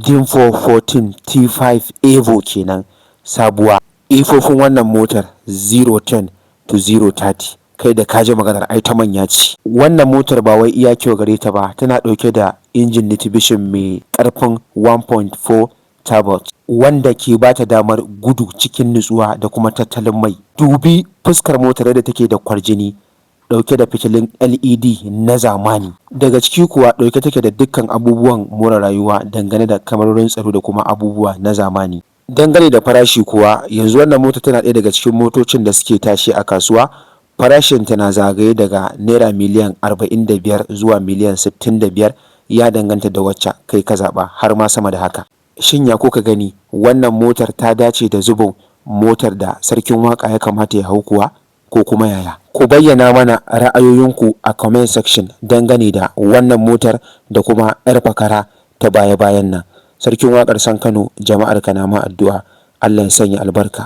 Dinfo 14 T5 Evo kenan sabuwa. Ifofin wannan motar 010 to 030. Kai da kaji maganar ai ta manya ce. Wannan motar ba wai iya kyau gare ta ba, tana ɗauke da injin Mitsubishi mai ƙarfin 1.4 turbo wanda ke ba ta damar gudu cikin nutsuwa da kuma tattalin mai. Dubi fuskar motar da take da kwarjini, ɗauke da fitilun LED na zamani. Daga ciki kuwa ɗauke take da dukkan abubuwan more rayuwa dangane da kamarorin tsaro da kuma abubuwa na zamani. Dangane da farashi kuwa, yanzu wannan mota tana ɗaya daga cikin motocin da suke tashi a kasuwa. Farashin ta na zagaye daga naira miliyan 45 zuwa miliyan 65, ya danganta da wacce kai ka zaɓa, har ma sama da haka. Shin ya kuka gani, wannan motar ta dace da zubin motar da sarkin waka ya kamata ya hau kuwa, ko kuma yaya? Ku bayyana mana ra'ayoyinku a comment section dangane da wannan motar da kuma 'yar fakara ta baya-bayan nan. Sarkin waƙar San Kano, jama'ar ka na ma addu'a, Allah ya sanya albarka.